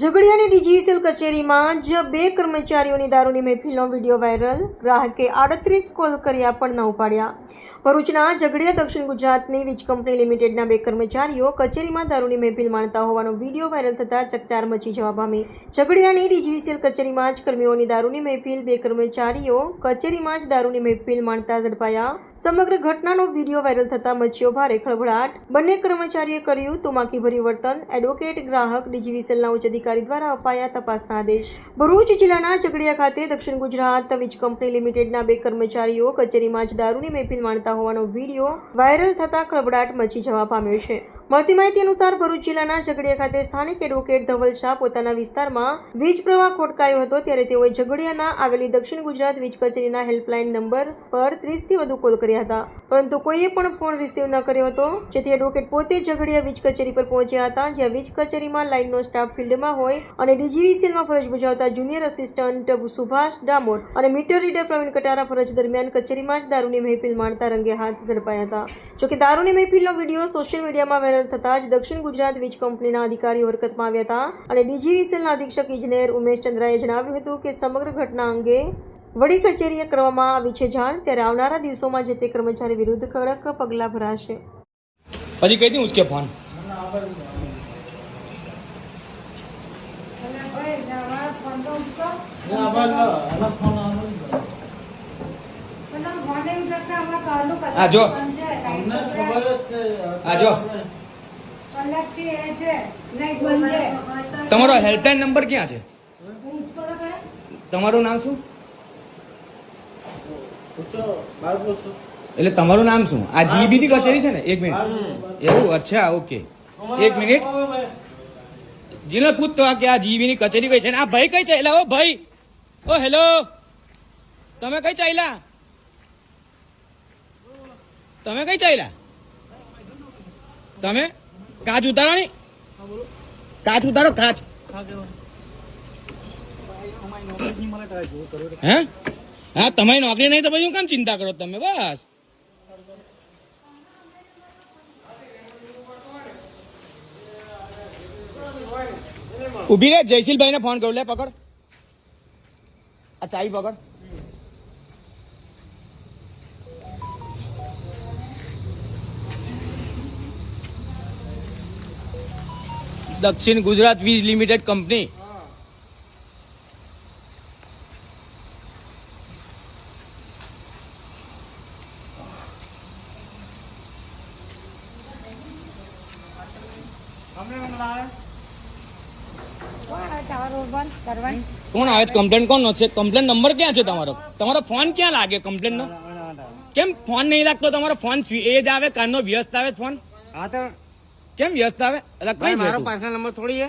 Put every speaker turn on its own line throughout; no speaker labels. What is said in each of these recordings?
ઝઘડિયાની DGVCL કચેરીમાં જ 2 કર્મચારીઓની દારૂની મહેફિલનો વિડીયો વાયરલ. ગ્રાહકે 38 કોલ કર્યા પણ ન ઉપાડ્યા. ભરૂચના ઝઘડિયા દક્ષિણ ગુજરાતની વીજ કંપની લિમિટેડના 2 કર્મચારીઓ કચેરીમાં દારૂની મહેફિલ માણતા હોવાનો વિડીયો વાયરલ થતાં ચકચાર મચી જવા પામી. ઝઘડિયાની ડીજીવીસીએલ કચેરીમાં જ કર્મીઓની દારૂની મહેફિલ, 2 કર્મચારીઓ કચેરીમાં જ દારૂની મહેફિલ માણતા ઝડપાયા. સમગ્ર ઘટનાનો વિડીયો વાયરલ થતાં મચ્યો ભારે ખળભળાટ. બંને કર્મચારીએ કર્યું તુમાકીભર્યું વર્તન. એડવોકેટ ગ્રાહક ડીજીવીસીએલના ઉચ્ચ અધિકારી દ્વારા અપાયા તપાસના આદેશ. ભરૂચ જિલ્લાના ઝઘડિયા ખાતે દક્ષિણ ગુજરાત વીજ કંપની લિમિટેડના 2 કર્મચારીઓ કચેરીમાં જ દારૂની મહેફિલ માણતા હોવાનો વિડીયો વાયરલ થતા ખળભળાટ મચી જવા પામ્યો છે. મળતી માહિતી અનુસાર ભરૂચ જિલ્લાના ઝઘડિયા ખાતે સ્થાનિક એડવોકેટ ધવલ શાહ પોતાના વિસ્તારમાં વીજ પ્રવાહ ખોટકાયો હતો ત્યારે તેઓએ ઝઘડિયાના આવેલી દક્ષિણ ગુજરાત વીજ કચેરીના હેલ્પલાઇન નંબર પર 30થી વધુ કોલ કર્યા હતા, પરંતુ કોઈએ પણ ફોન રિસીવ ન કર્યો હતો, જેથી એડવોકેટ પોતે ઝઘડિયા વીજ કચેરી પર પહોંચ્યા હતા, જ્યાં વીજ કચેરીમાં લાઇનનો સ્ટાફ ફિલ્ડમાં હોય અને ડીજીવીસીએલમાં ફરજ બજાવતા જુનિયર અસિસ્ટન્ટ સુભાષ ડામોર અને મીટર રીડર પ્રવીણ કટારા ફરજ દરમિયાન કચેરીમાં જ દારૂની મહેફિલ માણતા રંગે હાથ ઝડપાયા હતા. જોકે દારૂની મહેફિલનો વિડીયો સોશિયલ મીડિયામાં વાયરલ થતાં જ દક્ષિણ ગુજરાત વીજ કંપનીના અધિકારીઓ હરકતમાં આવ્યા હતા અને ડીજીવીસીએલના અધિક્ષક ઇજનેર ઉમેશ ચંદ્રાએ જણાવ્યું હતું કે સમગ્ર ઘટના અંગે વડી કચેરીએ કરવામાં આવી છે જાણ. ત્યારે આવનારા દિવસોમાં જે તે કર્મચારી વિરુદ્ધ કડક પગલાં ભરાશે.
પછી કહી દી उसके फोन आजो आजो તમારો હેલ્પલાઇન નંબર ક્યાં છે? તમારું નામ શું? એટલે તમારું નામ શું? આ જીબી ની કચેરી છે ને? 1 મિનિટ. એવું? અચ્છા, ઓકે, 1 મિનિટ. જીને પૂછતો કે આ જીબી ની કચેરી કઈ છે ને? આ ભાઈ કઈ ચાલ્યા? ઓ ભાઈ, ઓ હેલો, તમે કઈ ચાલ્યા? તમે કઈ ચાલ્યા? તમે કાચ ઉતારો ને, કાચ ઉતારો, કાચ. હે? હા, તમારી નોકરી નહીં તો પછી હું કેમ ચિંતા કરો તમે? બસ ઉભી રે. જયશીલભાઈ ને ફોન કરું. લે પકડ, આ ચાવી પકડ. દક્ષિણ ગુજરાત વીજ લિમિટેડ કંપની. કોણ આવે? કમ્પ્લેન કોણ છે? કમ્પ્લેન નંબર ક્યાં છે તમારો? તમારો ફોન ક્યાં લાગે કમ્પ્લેન નો? કેમ ફોન નહીં લાગતો તમારો? ફોન એ જ આવે કાનનો વ્યસ્ત આવે ફોન? હા તો કેમ વ્યસ્ત આવે? એટલે કઈ છે? મારો પાછળ નંબર થોડી છે.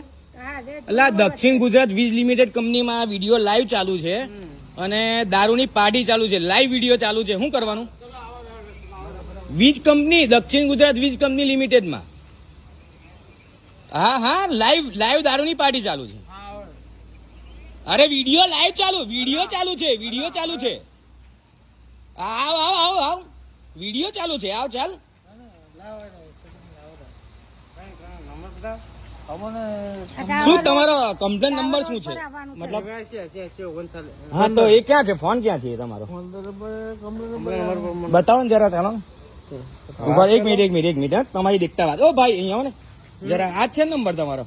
એટલે દક્ષિણ ગુજરાત વીજ લિમિટેડ કંપનીમાં વિડીયો લાઈવ ચાલુ છે અને દારૂની પાર્ટી ચાલુ છે. લાઈવ વિડીયો ચાલુ છે. શું કરવાનું? વીજ કંપની, દક્ષિણ ગુજરાત વીજ કંપની લિમિટેડમાં. હા હા, લાઈવ દારૂની પાર્ટી ચાલુ છે. અરે વિડીયો લાઈવ ચાલુ, વિડીયો ચાલુ છે, વિડીયો ચાલુ છે. આવ આવ આવ આવ, વિડીયો ચાલુ છે. આવ ચાલ. શું તમારો કમ્પ્લેન નંબર શું છે? મતલબ હા, તો એ ક્યાં છે? ફોન ક્યાં છે તમારો? બતાવો ને જરા. ચાલો ઉભા, 1 મિનિટ. તમારી દેખતા વાત. ઓ ભાઈ અહીંયા આવો ને જરા. આ છે નંબર તમારો?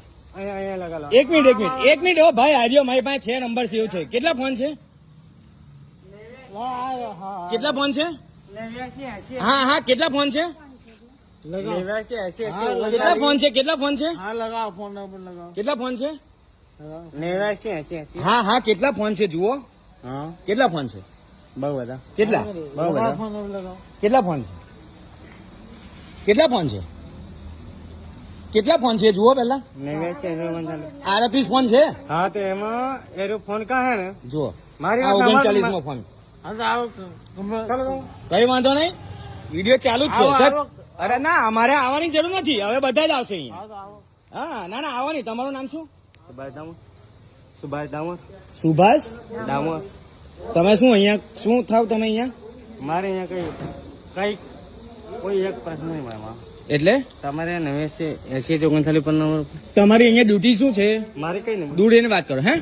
1 મિનિટ. ઓ ભાઈ આર્યો, મારી પાસે છે નંબર સેવ છે. કેટલા ફોન છે? કેટલા ફોન છે? હા હા, કેટલા ફોન છે? કેટલા ફોન છે? કેટલા ફોન છે? કેટલા ફોન છે? હા હા, કેટલા ફોન છે? જુઓ કેટલા ફોન છે? બહુ બધા. કેટલા? બહુ બધા. કેટલા ફોન છે? કેટલા ફોન છે? કેટલા ફોન છે? જુઓ પેલા. 38 ફોન છે. હા, તો એમાં એરો ફોન કા હે ને? જુઓ મારી 39 ફોન. કઈ વાંધો નહીં, વિડીયો ચાલુ જ છે. અરે ના, અમારે આવવાની જરૂર નથી. હવે બધા જ આવશે અહીંયા. હા, ના ના, આવવાની. તમારું નામ શું? સુભાષ ડામોર. સુભાષ ડામોર. તમે શું અહીંયા શું થાવ? તમે અહીંયા? મારે અહીંયા કઈ
કોઈ એક પ્રશ્ન નહીં મારા.
એટલે
તમારે 89 પર નંબર
તમારી અહીંયા ડ્યુટી શું છે?
મારે કઈ નહીં.
દૂર એને વાત કરો. હે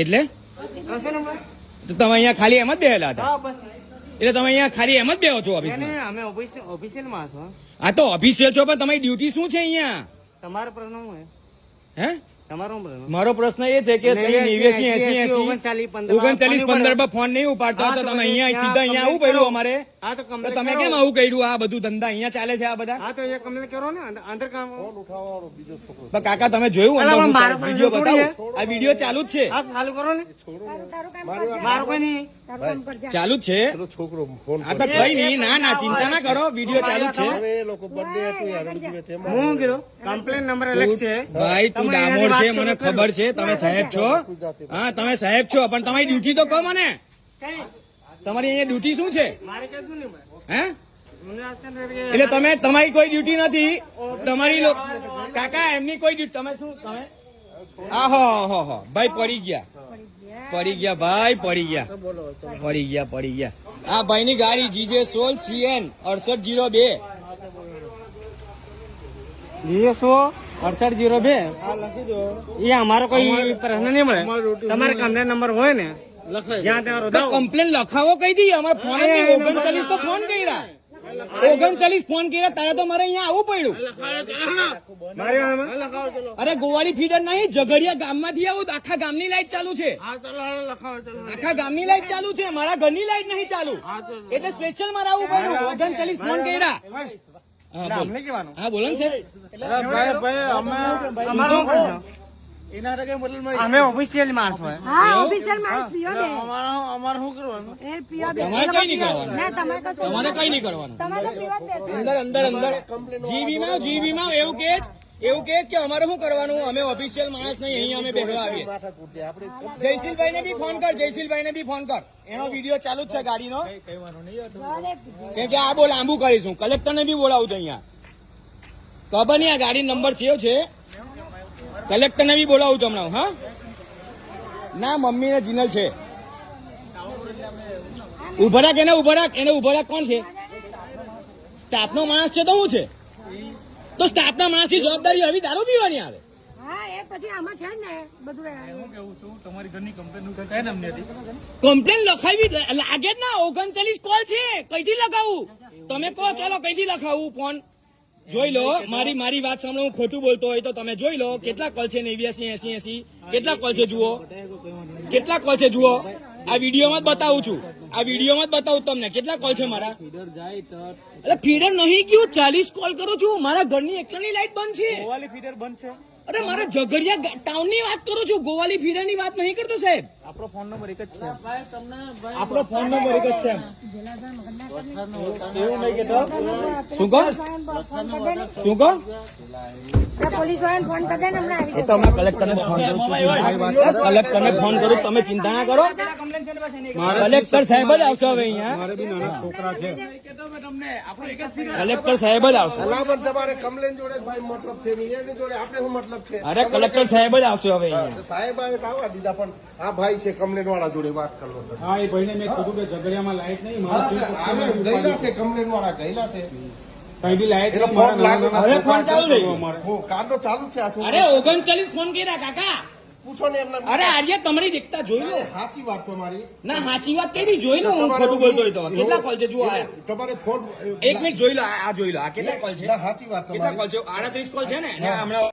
એટલે તો તમે અહીંયા ખાલી એમ જ બેહેલા હતા?
હા બસ
એટલે તમે અહીંયા ખાલી એમ જ બેહો છો ઓફિસમાં?
એને અમે ઓફિશિયલ માં છો.
આ તો ઓફિસિયલ છો, પણ તમારી ડ્યુટી શું છે અહીંયા?
તમારો પ્રશ્ન શું છે?
હે
તમારો પ્રશ્ન
મારો પ્રશ્ન એ છે કે 39 પર ફોન નહીં ઉપાડતા તો તમે અહીંયા સીધા અહીંયા આવું પડ્યું અમારે.
હા તો
તો
કમ્પ્લેન
તમે કેમ આવું કર્યું? આ બધું ધંધા અહીંયા ચાલે છે આ બધા?
હા તો એ કમ્પ્લેન કરો ને અંદર કામ.
પણ કાકા તમે જોયું
અલા,
અંદર હું
મારો
વિડીયો
થોડી
બતાવું?
હે.
આ વિડીયો ચાલુ જ છે.
હા તો ચાલુ કરો ને. મારો કોઈ નહીં.
ચાલુ જ છે.
છોકરો ફોન
આ તો કઈ નહીં. ના ના ચિંતા ના કરો, વિડીયો ચાલુ જ છે.
હવે એ લોકો બર્થડે હતું યાર
હું કીધું કમ્પ્લેન નંબર અલગ છે.
ભાઈ તું
તમે
ડામોર
એની
છે,
વાત
મને
કરો.
ખબર છે. તમે સાહેબ છો? હા તમે સાહેબ છો, પણ તમારી ડ્યુટી તો કહો મને.
કઈ
તમારી અહીંયા ડ્યુટી શું છે?
મારે કઈ શું નહીં ભાઈ.
હે
મને અત્યારે
એટલે તમે તમારી કોઈ ડ્યુટી નથી. તમારી કાકા એમની કોઈ ડ્યુટી. તમે શું તમે આહો ભાઈ પડી ગયા ભાઈ પડી ગયા. આ ભાઈ ની ગાડી GJ 16 CN 6802.
GS 6802 એ અમારો કોઈ પ્રશ્ન નહીં મળે. તમારે કમ્પ્લેન નંબર હોય ને જ્યાં ત્યાં રોદાવો.
કમ્પ્લેન લખાવો કઈ દી? અમારે ફોન 39 તો ફોન કર્યા. 39 ફોન કર્યા તારે તો મારે અહીંયા આવવું પડ્યું.
મારે આમાં
અરે ગોવાળી ફીડર નહીં, ઝઘડિયા ગામમાંથી આવું. આખા ગામની લાઈટ ચાલુ છે. આખા ગામની લાઈટ ચાલુ છે, મારા ઘરની લાઈટ નહીં ચાલુ. એટલે સ્પેશિયલ મારે આવવું પડ્યું. 39 ફોન કર્યા. હા, બોલ.
અમને કહેવાનું.
હા બોલો ને સાહેબ.
અમારો શું પ્રશ્ન? અમે ઓફિશિયલ માણસ હોય.
હા ઓફિશિયલ માણસ પીઓ ને
અમારે શું કરવાનું?
એ પીઓ બે
તમારે કઈ નહીં કરવાનું.
ના તમારે તો
તમારે કઈ નહીં કરવાનું.
તમારે તો પીવા જ બેસો.
અંદર જીબીમાં એવું કે કે અમારે શું કરવાનું? અમે ઓફિશિયલ માણસ નહીં, અહીંયા અમે બેસવા આવીએ. જયશીલભાઈને બી ફોન કર. એનો વિડીયો ચાલુ જ છે ગાડીનો. કેમ કે આ બહુ લાંબુ કરીશું. કલેક્ટરને બી બોલાવું છું અહીંયા. ખબર નહીં આ ગાડી નંબર સેવ છે. કલેક્ટરને બી બોલાવું છું હમણાં. હા ના મમ્મી ને જીનલ છે. ઉભા રાખ એને ઉભા રાખ. કોણ છે? સ્ટાફનો માણસ છે તો શું છે? તો સ્ટાફના માણસની જવાબદારી હવે દારૂ પીવાની આવે.
હા એ પછી આમાં છે જ ને બધું
કમ્પ્લેન લખાવી લાગે જ ના. 39 કોલ છે, કઈથી લખાવું? તમે કહો ચાલો કઈથી લખાવું ફોન? જોઈ લો, મારી વાત સાંભળો. હું ખોટું બોલતો હોય તો તમે જોઈ લો કેટલા કોલ છે. 89 80 કેટલા કોલ છે જુઓ. આ વિડીયોમાં જ બતાવું છું. તમને કેટલા કોલ છે મારા. એટલે ફીડર નહીં ગયું. 40 કોલ કરું છું. મારા ઘરની એકલાની લાઈટ બંધ છે.
ફીડર બંધ છે.
અરે મારા ઝઘડિયા ટાઉન ની વાત કરું છું. ગોવાલી ફીડર ની વાત નહીં કરતો સાહેબ.
આપણો ફોન નંબર એક જ છે. એવું નહીં કેતો.
શું કહો?
પોલીસ વાળાને ફોન કરી દે ને હમણાં આવી
એ તો હમણાં કલેક્ટરને ફોન કરું. તમે ચિંતા ના કરો. કલેક્ટર સાહેબ જ આવશે હવે અહીંયા. કલેક્ટર સાહેબ જ આવશે.
સલામત તમારે કમ્પ્લેન જોડે ભાઈ મતલબ છે નહીં, એની જોડે આપણે શું મતલબ છે?
અરે કલેક્ટર સાહેબ જ આવશે હવે અહીંયા.
સાહેબ આવે તો આવવા દીધા, પણ આ ભાઈ છે કમ્પ્લેન વાળા જોડે વાત કરો.
હા એ ભાઈને મેં કીધું કે ઝઘડિયામાં લાઈટ નહીં.
અમે ગયેલા છે, કમ્પ્લેન વાળા ગયેલા છે.
કઈ બી લાઈટ
એનો ફોન લાગે.
હવે ફોન ચાલુ થઈ ગયો.
હું કાંડો ચાલુ છે આ છોકરો.
અરે 39 ફોન કર્યા કાકા.
પૂછો ને એમને.
અરે આર્ય તમારી દેખતા જોઈ લો.
સાચી વાત તમારી.
ના સાચી વાત કઈ જોઈ લો. હું ખોટું બોલતો હોય તો કેટલા કોલ છે જુઓ.
તમારે ફોન
1 મિનિટ જોઈ લો. આ જોઈ લો. આ કેટલા કોલ છે?
ના, સાચી વાત
કેટલા
તમારી.
કોલ છે? 38 કોલ છે ને. અને હમણાં